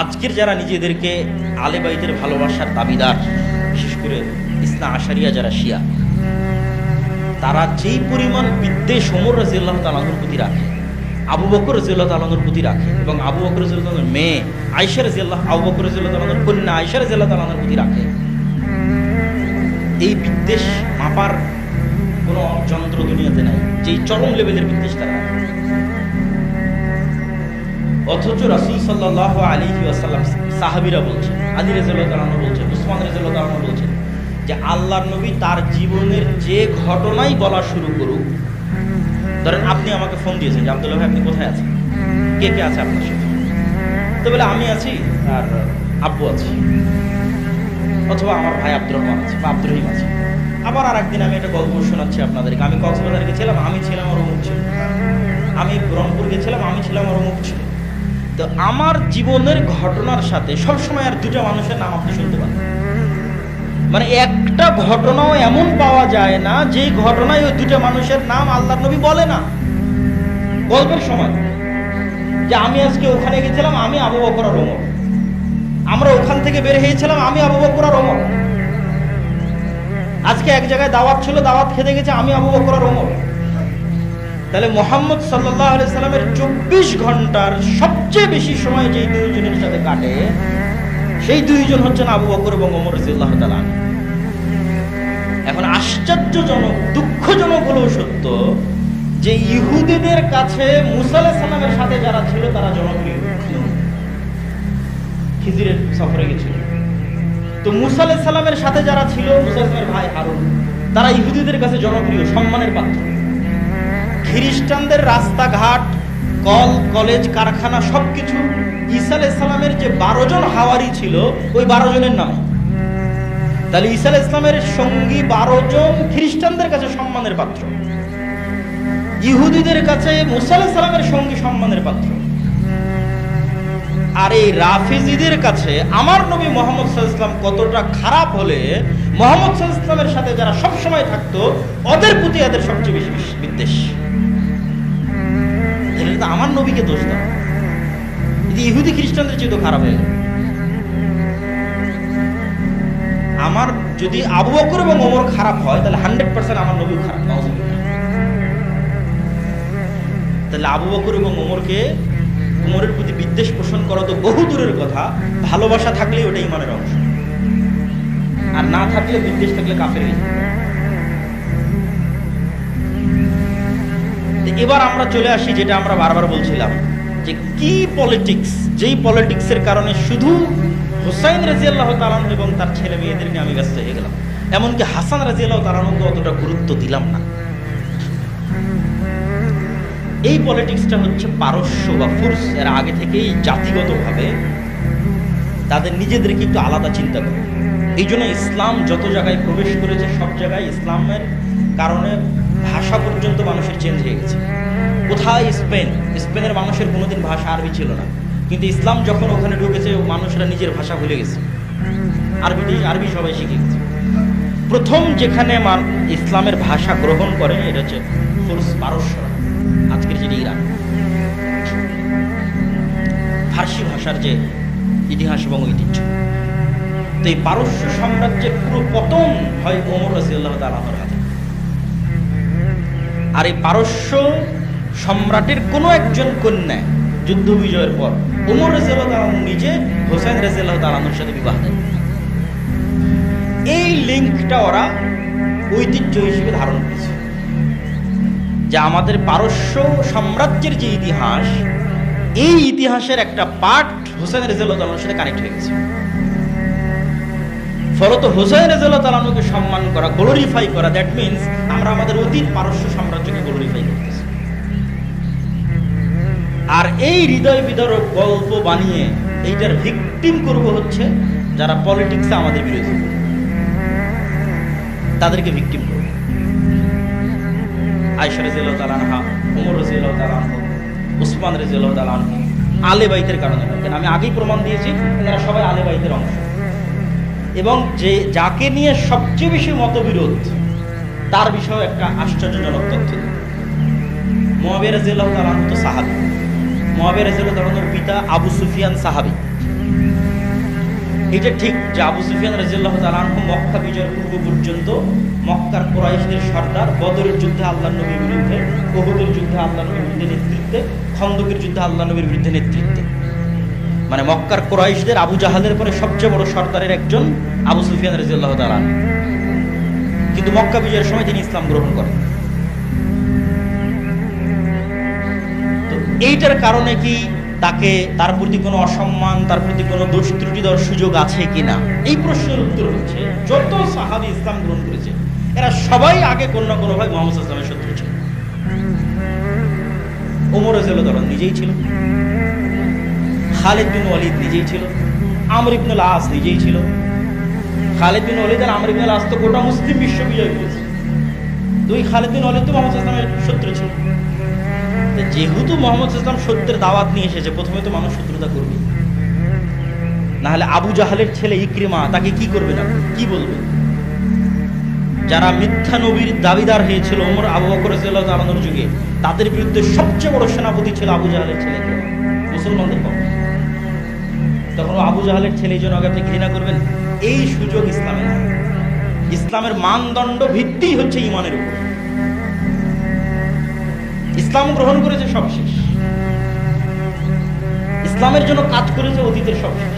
আজকের যারা নিজেদেরকে আলে বাইতের ভালোবাসার দাবিদার, বিশেষ করে ইসনা আশারিয়া যারা শিয়া, তারা যেই পরিমাণ বিদ্বেষ ওমর রাদিয়াল্লাহু তাআলা আনহুর প্রতি রাখে, আবু বকর রাদিয়াল্লাহু তাআলা আনহুর প্রতি রাখে, এবং আবু বকর রাদিয়াল্লাহু তাআলার মেয়ে আয়েশা রাদিয়াল্লাহু, আবু বকর রাদিয়াল্লাহু তাআলা আনহুর কন্যা আয়েশা রাদিয়াল্লাহু তাআলার প্রতি রাখে, এই বিদ্বেষ মাপার কোনো যন্ত্র দুনিয়াতে নাই, যেই চরম লেভেলের বিদ্বেষ তারা। অথচ রাসূল সাল্লাল্লাহু আলাইহি ওয়াসাল্লাম, সাহাবীরা বলছেন, আলী রাদিয়াল্লাহু তাআলা আনহু বলছেন, উসমান রাদিয়াল্লাহু তাআলা আনহু বলছেন যে আল্লাহর নবী তার জীবনের যে ঘটনাই বলা শুরু করুক, ধরেন আপনি আমাকে ফোন দিয়েছেন যে আব্দুল্লাহ ভাই আপনি কোথায় আছেন, কে কে আছে আপনার সাথে, তো বলে আমি আছি আর আব্বু আছি, অথবা আমার ভাই আব্দুর রহমান আছে বা আব্দুর রহিম আছে। আবার আর একদিন আমি একটা গল্প শোনাচ্ছি আপনাদেরকে, আমি কক্সবাজারে গেছিলাম, আমি ছিলাম আর অমুক ছিল, আমি রংপুর গেছিলাম, আমি ছিলাম আর অমুক ছিল। তো আমার জীবনের ঘটনার সাথে সবসময় আর দুটা মানুষের নাম আপনি শুনতে পান, মানে একটা ঘটনাও এমন পাওয়া যায় না যে ঘটনায় ওই দুটা মানুষের নাম আল্লাহর নবী বলে না গল্পের সময়, যে আমি আজকে ওখানে গেছিলাম, আমি আবু বকর আর ওমর, আমরা ওখান থেকে বের হয়েছিলাম, আমি আবু বকর আর ওমর, আজকে এক জায়গায় দাওয়াত ছিল, দাওয়াত খেতে গেছে, আমি আবু বকর আর ওমর। তাহলে মুহাম্মদ সাল্লাল্লাহু আলাইহি সাল্লামের 24 ঘন্টার সবচেয়ে বেশি সময় যেই দুইজনের সাথে কাটে, সেই দুইজন হচ্ছেন আবু বকর এবং ওমর রাদিয়াল্লাহু তাআলা। এখন আশ্চর্যজনক, দুঃখজনক হলেও সত্য যে ইহুদিদের কাছে মুসা আলাইহিস সালামের সাথে যারা ছিল তারা জনপ্রিয় ছিল, খিজিরের সফরে গেছিল। তো মুসা আলাইহিস সালামের সাথে যারা ছিল, মুসা আলাইহিস সালামের ভাই হারুন, তারা ইহুদিদের কাছে জনপ্রিয়, সম্মানের পাত্র। খ্রিস্টানদের রাস্তাঘাট, কল, কলেজ, কারখানা সবকিছু ঈসা আলাইহিস সালামের যে 12 জন হাওয়ারি ছিল ওই 12 জনের নামে। তাহলে ঈসা আলাইহিস সালামের সঙ্গী 12 জন খ্রিস্টানদের কাছে সম্মানের পাত্র, ইহুদিদের কাছে মুসা আলাইহিস সালামের সঙ্গী সম্মানের পাত্র। আর এই রাফিজিদের কাছে আমার নবী মুহাম্মদ সাল্লাল্লাহু আলাইহি ওয়াসাল্লাম কতটা খারাপ হলে মুহাম্মদ সাল্লাল্লাহু আলাইহি ওয়াসাল্লামের সাথে যারা সব সময় থাকতো ওদের প্রতি এদের সবচেয়ে বেশি বিদ্বেষ। এটা আমার নবীকে দোষ দাও, ইহুদি খ্রিস্টানদের চেয়ে তো খারাপ হয়ে গেল। আমার যদি আবু বকর এবং ওমর খারাপ হয় তাহলে 100% আমার নবীও খারাপ। তাহলে আবু বকর এবং ওমরের প্রতি বিদ্বেষ পোষণ করা তো বহু দূরের কথা, ভালোবাসা থাকলে ওটা ঈমানের অংশ, আর না থাকলে, বিদ্বেষ থাকলে কাফের হয়ে যায়। এবার আমরা চলে আসি যেটা আমরা বারবার বলছিলাম, যে কি পলিটিক্স, যেই পলিটিক্সের কারণে শুধু হুসাইন রাদিয়াল্লাহু তাআলা এবং তার ছেলে মেয়েদের নিয়ে আমি ব্যস্ত হয়ে গেলাম, এমনকি হাসান রাদিয়াল্লাহু তাআলাকে অতটা গুরুত্ব দিলাম না। এই পলিটিক্সটা হচ্ছে পারস্য বা ফুরস, এর আগে থেকেই জাতিগতভাবে তাদের নিজেদেরকে একটু আলাদা চিন্তা করে। এই জন্য ইসলাম যত জায়গায় প্রবেশ করেছে সব জায়গায় ইসলামের কারণে ভাষা পর্যন্ত মানুষের চেঞ্জ হয়ে গেছে। কোথায় স্পেনের মানুষের কোনোদিন ভাষা আরবি ছিল না, কিন্তু ইসলাম যখন ওখানে ঢুকেছে মানুষরা নিজের ভাষা ভুলে গেছে, আরবি সবাই শিখে গেছে। প্রথম যেখানে ইসলামের ভাষা গ্রহণ করে এটা হচ্ছে ফুরস, পারস্য, আজকের যেটা ইরান। ফার্সি ভাষার যে ইতিহাস এবং ঐতিহ্য, তো এই পারস্য সাম্রাজ্যের পুরো পতন হয় ওমর রাদিয়াল্লাহু তাআলা আনহুর হাতে। আর এই পারস্য সম্রাটের কোন একজন কন্যা যুদ্ধ বিজয়ের পর ওমর রাদিয়াল্লাহু তাআলা নিজে হুসাইন রাদিয়াল্লাহু তাআলা আনহুর সাথে বিবাহ দেন। এই লিঙ্কটা ওরা ঐতিহ্য হিসেবে ধারণ করেছে, যে আমাদের পারস্য সাম্রাজ্যের যে ইতিহাস, এই ইতিহাসের একটা পার্ট হুসাইন রাদিয়াল্লাহু তাআলার সাথে কানেক্ট হয়ে গেছে। ফলত হুসাইন রাদিয়াল্লাহু তাআলা আনহুকে সম্মান করা, গ্লোরিফাই করা, দ্যাট মিনস আমরা আমাদের অতীত পারস্য সাম্রাজ্যকে গ্লোরিফাই করতেছি। আর এই হৃদয় বিদারক গল্প বানিয়ে এইটার ভিকটিম করব হচ্ছে যারা পলিটিক্সে আমাদের বিরোধী, তাদেরকে ভিকটিম করব। আয়েশা রাদিয়াল্লাহু তাআলা আনহা, ওমর রাদিয়াল্লাহু তাআলা আনহু, উসমান রাদিয়াল্লাহু তাআলা আনহু আলে বাইতের কারণে, কেন আমি আগেই প্রমাণ দিয়েছি এরা সবাই আলে বাইতের অংশ। এবং যে যাকে নিয়ে সবচেয়ে বেশি মতবিরোধ তার বিষয়ে একটা আশ্চর্যজনক তথ্য, মুআবিয়া রাদিয়াল্লাহু তাআলা আনহু তো সাহাবী, মুআবিয়া রাদিয়াল্লাহু তাআলা আনহুর পিতা আবু সুফিয়ান সাহাবী, এটা ঠিক যে আবু সুফিয়ান রাদিয়াল্লাহু তাআলা আনহু মক্কা বিজয়ের পূর্ব পর্যন্ত মক্কার কুরাইশদের সর্দার, বদরের যুদ্ধে আল্লাহর নবীর বিরুদ্ধে, উহুদের যুদ্ধে আল্লাহর নবীর বিরুদ্ধে নেতৃত্বে, খন্দকের যুদ্ধে আল্লাহর নবীর বিরুদ্ধে নেতৃত্বে, মানে মক্কার কুরাইশদের আবু জাহালের পরে সবচেয়ে বড় সর্দারের একজন আবু সুফিয়ান রাদিয়াল্লাহু তাআলা। কিন্তু মক্কা বিজয়ের সময় তিনি ইসলাম গ্রহণ করেন। তো এইটার কারণে কি তাকে, তার প্রতি কোনো অসম্মান, তার প্রতি কোনো দোষ ত্রুটি দেওয়ার সুযোগ আছে কিনা, এই প্রশ্নের উত্তর হচ্ছে যত সাহাবী ইসলাম গ্রহণ করেছে এরা সবাই আগে কোনো না কোনো ভাই মুহাম্মদ সাল্লাল্লাহু আলাইহি ওয়াসাল্লামের শত্রু ছিল। ওমর রাদিয়াল্লাহু তাআলা নিজেই ছিল, খালিদ বিন ওয়ালিদ নিজেই ছিল, আমর ইবনে আল-আস নিজেই ছিল। খালিদ বিন ওয়ালিদ আর আমর ইবনে আল-আস তো গোটা মুসলিম বিশ্ব বিজয় করেছে। দুই খালিদ বিন ওয়ালিদ তো মুহাম্মদ সাল্লাল্লাহু আলাইহি ওয়াসাল্লামের শত্রু ছিল। যেহেতু মুহাম্মদ সাল্লাল্লাহু আলাইহি ওয়াসাল্লাম সত্যের দাওয়াত নিয়ে এসেছে, প্রথমে তো মানুষ শত্রুতা করবে, না হলে আবু জাহালের ছেলে ইকরিমা তাকে কি করবে না, কি বলবে? যারা মিথ্যা নবীর দাবিদার হয়েছিল ওমর, আবু বকর রাদিয়াল্লাহু তাআলা আনহুর যুগে, তাদের বিরুদ্ধে সবচেয়ে বড় সেনাপতি ছিল আবু জাহালের ছেলে মুসলমানদের পক্ষে। তখন আবু জাহালের ছেলে এই জন্য আগে আপনি ঘৃণা করবেন, এই সুযোগ ইসলামে নাই। ইসলামের মানদণ্ড ভিত্তি হচ্ছে ঈমানের উপর। ইসলাম গ্রহণ করেছে সব শেষ, ইসলামের জন্য কাজ করেছে অতীতের সব শেষ।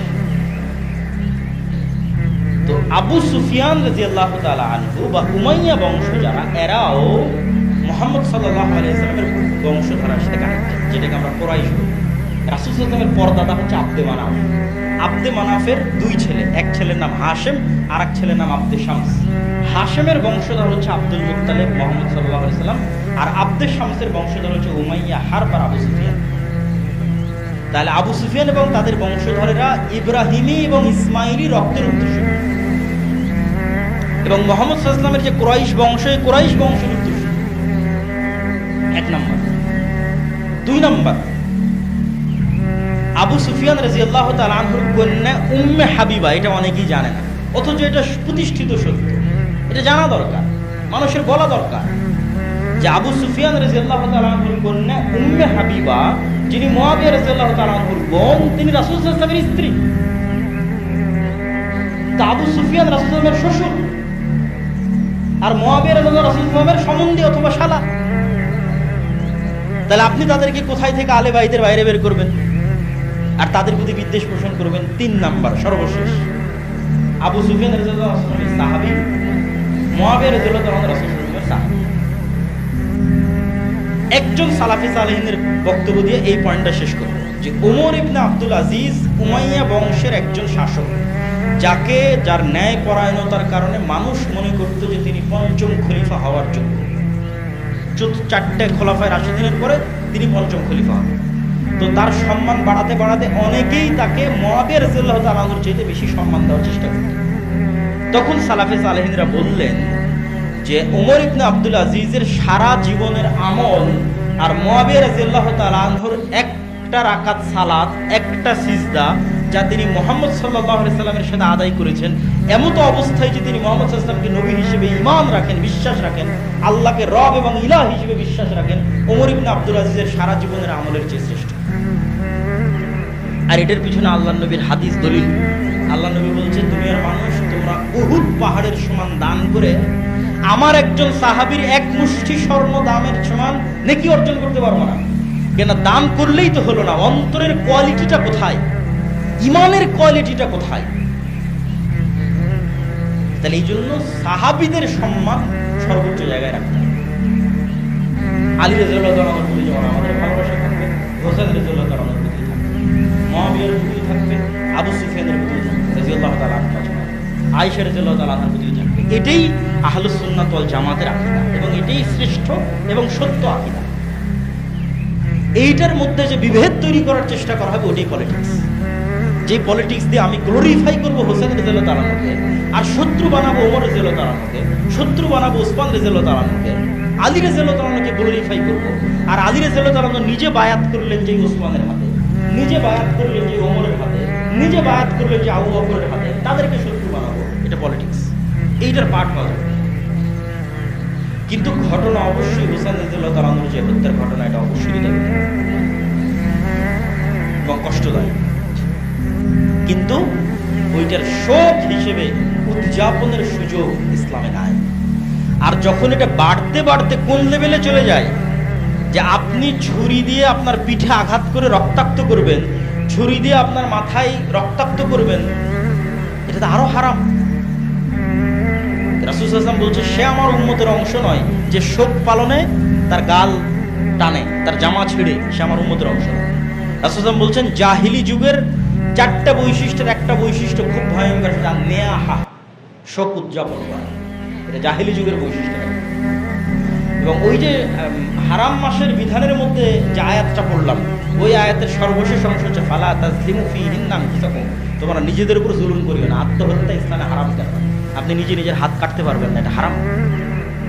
তো আবু সুফিয়ান রাদিয়াল্লাহু তাআলা আনহু বা উমাইয়া বংশ যারা, এরাও মুহাম্মদ সাল্লাল্লাহু আলাইহি ওয়াসাল্লামের বংশধারার সাথে কানেক্টেড, যেটাকে আমরা কুরাইশ বলি। রাসূল সাল্লাল্লাহু আলাইহি ওয়াসাল্লামের পরদাদা হচ্ছে আব্দে মানাফ। আব্দে মানাফের দুই ছেলে, এক ছেলের নাম হাশেম আর এক ছেলের নাম আব্দে শামস। হাশেমের বংশধর হচ্ছে আব্দুল মুত্তালিব, মুহাম্মদ সাল্লাল্লাহু আলাইহি ওয়াসাল্লাম, আর আব্দে শামসের বংশধর হচ্ছে উমাইয়া, হারব আর আবু সুফিয়ান। তাহলে আবু সুফিয়ান এবং তাদের বংশধরেরা ইব্রাহিমী এবং ইসমাইলি রক্তের উত্তরসূরি, এবং মুহাম্মদ সাল্লাল্লাহু আলাইহি ওয়াসাল্লামের যে কুরাইশ বংশ, এই কুরাইশ বংশের উত্তরসূরি। এক নাম্বার। দুই নাম্বার, আবু সুফিয়ান রাদিয়াল্লাহু তাআলা আনহুর কন্যা উম্মে হাবিবা, এটা অনেকেই জানে না, অথচ এটা প্রতিষ্ঠিত সত্য, এটা জানা দরকার, মানুষের বলা দরকার যে আবু সুফিয়ান রাদিয়াল্লাহু তাআলা আনহুর কন্যা উম্মে হাবিবা, যিনি মুয়াবিয়া রাদিয়াল্লাহু তাআলা আনহুর বোন, তিনি রাসূল সাল্লাল্লাহু আলাইহি ওয়াসাল্লামের স্ত্রী। তা আবু সুফিয়ান রাসূল সাল্লাল্লাহু আলাইহি ওয়াসাল্লামের শ্বশুর, আর মুয়াবিয়া রাদিয়াল্লাহু রাসূল সাল্লাল্লাহু আলাইহি ওয়াসাল্লামের সম্বন্ধী অথবা শালা। তাহলে আপনি তাদেরকে কোথায় থেকে আলে বাইদের বাইরে বের করবেন আর তাদের প্রতি বিদ্বেষ পোষণ করবেন? তিন নাম্বার, সর্বশেষ, আবু সুফিয়ান রাদিয়াল্লাহু আনহু সাহাবী, মুয়াবিয়া রাদিয়াল্লাহু আনহু রাসূলের সাহাবী। একজন সালাফি সালেহিনের বক্তব্য দিয়ে এই পয়েন্টটা শেষ করব যে ওমর ইবনে আব্দুল আজিজ উমাইয়া বংশের একজন শাসক, যাকে, যার ন্যায় পরায়ণতার কারণে মানুষ মনে করত যে তিনি পঞ্চম খলিফা হওয়ার যোগ্য। চারটে খোলাফায়ে রাশিদিনের পরে তিনি পঞ্চম খলিফা হন। তো তার সম্মান বাড়াতে বাড়াতে অনেকেই তাকে মুয়াবিয়া রাদিয়াল্লাহু তাআলা আনহুর চাইতে বেশি সম্মান দেওয়ার চেষ্টা করত। তখন সালাফে সালেহিনরা বললেন যে ওমর ইবনে আব্দুল আজিজের সারা জীবনের আমল আর মুয়াবিয়া রাদিয়াল্লাহু তাআলা আনহুর একটা রাকাত সালাত, একটা সিজদা, যা তিনি মুহাম্মদ সাল্লাল্লাহু আলাইহি সাল্লামের সাথে আদায় করেছেন, এমত অবস্থায় যে তিনি মুহাম্মদ সাল্লাল্লাহু আলাইহি সাল্লামকে নবী হিসেবে ঈমান রাখেন, বিশ্বাস রাখেন, আল্লাহকে রব এবং ইলাহ হিসেবে বিশ্বাস রাখেন, ওমর ইবনে আব্দুল আজিজের সারা জীবনের আমলের চেয়ে শ্রেষ্ঠ। আর এটার পিছনে আল্লাহর নবীর হাদিস দলিল। আল্লাহ নবী বলছেন, দুনিয়ার মানুষ, তোমরা উহুদ পাহাড়ের সমান দান করে আমার একজন সাহাবীর এক মুষ্টি স্বর্ণ দামের সমান নেকি অর্জন করতে পারবো না। কেন? দান করলেই তো হলো না, অন্তরের কোয়ালিটিটা কোথায়, ইমানের কোয়ালিটিটা কোথায়? তাহলে এই জন্য সাহাবীদের সম্মান সর্বোচ্চ জায়গায় রাখতে হবে। আলী রাদিয়াল্লাহু তাআলা আনহুর প্রতি যেমন আমাদের ভালোবাসা থাকবে, হোসেন রাদিয়াল্লাহু তাআলা আনহুর প্রতি থাকবে, মুয়াবিয়ার প্রতি থাকবে, আবু সুফিয়ানের প্রতি থাকবে রাদিয়াল্লাহু তাআলা আনহু, আয়েশা রাদিয়াল্লাহু তাআলা আনহার প্রতি থাকবে। এটাই আহলুস সুন্নাত ওয়াল জামাতের আকীদা, এবং এটাই শ্রেষ্ঠ এবং সত্য আকীদা। এইটার মধ্যে যে বিভেদ তৈরি করার চেষ্টা করা হবে, ওটাই পলিটিক্স। যে পলিটিক্স দিয়ে আমি গ্লোরিফাই করবো হোসেন রাদিয়াল্লাহু তাআলা আনহুকে, আর শত্রু বানাবো ওমর রাদিয়াল্লাহু তাআলা আনহুকে, শত্রু বানাবো ওসমান রাদিয়াল্লাহু তাআলা আনহুকে, আলী রাদিয়াল্লাহু তাআলা আনহুকে গ্লোরিফাই করবো, আর আলী রাদিয়াল্লাহু তাআলা আনহু নিজে বায়াত করলেন যে ওসমানের হাতে, নিজে বায়াত করলেন যে ওমরের হাতে, নিজে বায়াত করলেন যে আবু বকরের হাতে, তাদেরকে শত্রু বানাবো। এটা পলিটিক্স, এইটার পার্ট পাওয়া যাবে। কিন্তু ঘটনা অবশ্যই হোসেন রাদিয়াল্লাহু তাআলা আনহুর যে হত্যার ঘটনা, এটা অবশ্যই এবং কষ্টদায়ক। কিন্তু ওইটার শোক হিসেবে উদযাপনের সুযোগ ইসলামে নাই। আর যখন এটা বাড়তে বাড়তে কোন লেভেলে চলে যায় যে আপনি ছুরি দিয়ে আপনার পিঠে আঘাত করে রক্তাক্ত করবেন, ছুরি দিয়ে আপনার মাথায় রক্তাক্ত করবেন, এটা তো আরো হারাম। রাসূল সাল্লাল্লাহু আলাইহি ওয়াসাল্লাম বলছে সে আমার উম্মতের অংশ নয় যে শোক পালনে তার গাল টানে, তার জামা ছিঁড়ে, সে আমার উম্মতের অংশ নয়। রাসূল সাল্লাল্লাহু আলাইহি ওয়াসাল্লাম বলছেন জাহিলি যুগের 4টা বৈশিষ্ট্যের একটা বৈশিষ্ট্য খুব ভয়ঙ্কর, সেটা নেয়াহা, শোক উদযাপন করা। এটা জাহিলি যুগের বৈশিষ্ট্য। এবং ওই যে হারাম মাসের বিধানের মধ্যে যে আয়াতটা পড়লাম, ওই আয়াতের সর্বশেষ অংশ হচ্ছে ফালা তাজলিমু ফীহিন্না আনফুসাকুম, তোমরা নিজেদের উপর জুলুম করিও না। আত্মহত্যা ইসলামে হারাম কেন? আপনি নিজে নিজের হাত কাটতে পারবেন না, এটা হারাম।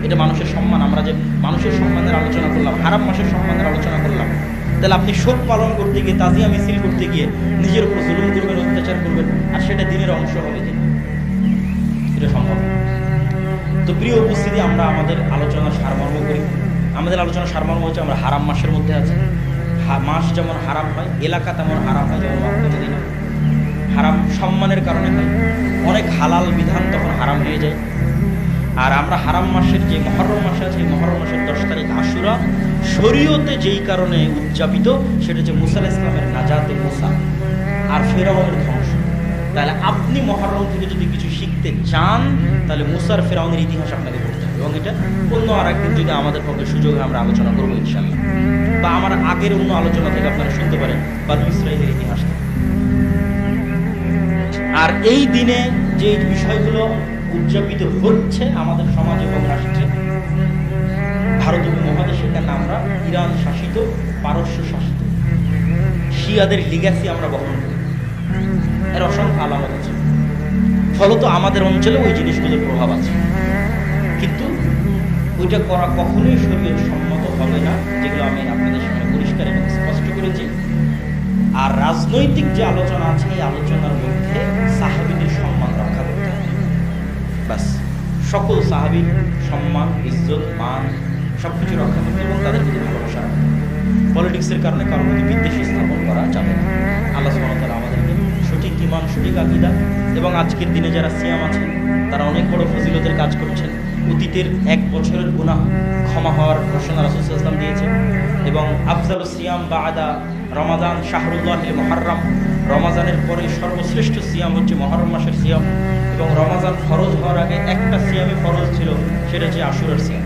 এটা মানুষের সম্মান। আমরা যে মানুষের সম্মানের আলোচনা করলাম, হারাম মাসের সম্মানের আলোচনা করলাম, তাহলে আপনি শোক পালন করতে গিয়ে, তাজিয়া মিছিল করতে গিয়ে নিজের উপর জুলুম করবেন, অত্যাচার করবেন, আর সেটা দিনের অংশ হবে যে এটা সম্ভব। তো প্রিয় উপস্থিতি, আমরা আমাদের আলোচনার সারমর্ম করি। আমাদের আলোচনার সারমর্ম হচ্ছে আমরা হারাম মাসের মধ্যে আছি। মাস যেমন হারাম হয়, এলাকা তেমন হারাম হয়, যেমন মদিনা হারাম সম্মানের কারণে হয়। অনেক হালাল বিধান তখন হারাম হয়ে যায়। আর আমরা হারাম মাসের যে মুহররম মাস আছে, মুহররম মাসের 10 তারিখ আশুরা শরীয়তে যেই কারণে উদযাপিত, সেটা হচ্ছে মুসা আলাইহিস সালামের নাজাতে মুসা আর ফেরাউনের ধ্বংস। তাহলে আপনি মুহররম থেকে যদি কিছু শিখতে চান, তাহলে মুসার ফেরাউনের ইতিহাস আপনাকে পড়তে হবে। এবং এটা অন্য আর একদিন যদি আমাদের পক্ষে সুযোগ হয় আমরা আলোচনা করবো ইনশাআল্লাহ, বা আমার আগের অন্য আলোচনা থেকে আপনারা শুনতে পারেন বানু ইসরাঈলের ইতিহাস থেকে। আর এই দিনে যে বিষয়গুলো উদযাপিত হচ্ছে আমাদের সমাজ এবং রাষ্ট্রে, ভারত উপমহাদেশে, কেন আমরা ইরান শাসিত, পারস্য শাসিত, শিয়াদের লিগ্যাসি আমরা বহন করি, এর অসংখ্য আলামত আছে। ফলত আমাদের অঞ্চলে ওই জিনিসগুলোর প্রভাব আছে, কিন্তু ওইটা করা কখনোই শরীয়ত সম্মত হবে না, যেগুলো আমি আপনাদের সামনে পরিষ্কার এবং স্পষ্ট করেছি। আর রাজনৈতিক যে আলোচনা আছে, এই আলোচনার মধ্যে সাহাবীদের সম্মান রক্ষা করতে হবে। বাস, সকল সাহাবীর সম্মান, ইজ্জত, মান সবকিছু রক্ষা করতে এবং তাদের প্রতি ভালোবাসা। পলিটিক্সের কারণে কারোর প্রতি বিদ্বেষ স্থাপন করা যাবে না। আল্লাহ সুবহানাহু ওয়া তাআলা আমাদেরকে সঠিক ঈমান, সঠিক আকীদা, এবং আজকের দিনে যারা সিয়াম আছেন তারা অনেক বড় ফজিলতের কাজ করছেন। অতীতের 1 বছরের গুনাহ ক্ষমা হওয়ার ঘোষণা রাসূল সাল্লাল্লাহু আলাইহি ওয়াসাল্লাম দিয়েছেন। এবং আফজালুস সিয়াম বা'দা রমাদান শাহরুল্লাহিল মুহাররম, রমাজানের পরে সর্বশ্রেষ্ঠ সিয়াম হচ্ছে মুহররম মাসের সিয়াম। এবং রমাজান ফরজ হওয়ার আগে একটা সিয়ামই ফরজ ছিল, সেটা হচ্ছে আশুরার সিয়াম।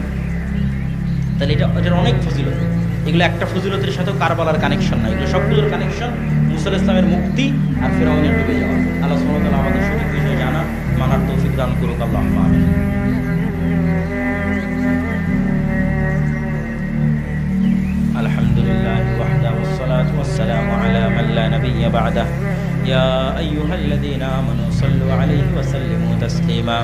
তাহলে এটার অনেক ফজিলত। এগুলো একটা ফজিলতের সাথে কারবালার কানেকশন নাই, এগুলো সবগুলোর কানেকশন মুসা আলাইহিস সালামের মুক্তি আর ফিরআউনের ডুবে যাওয়া। আল্লাহ সুবহানাহু ওয়া তাআলা আমাদের সঠিক বিষয় জানা, মানার তৌফিক দান করুক। আল্লাহুম্মা আমিন। আলহামদুলিল্লাহি ওয়াহদা ওয়াসসালাতু ওয়াসসালামু আলা মান লা নাবিয়্যা বা'দা। ইয়া আইয়ুহাল্লাযীনা আমানু সাল্লু আলাইহি ওয়া সাল্লিমু তাসলিমা।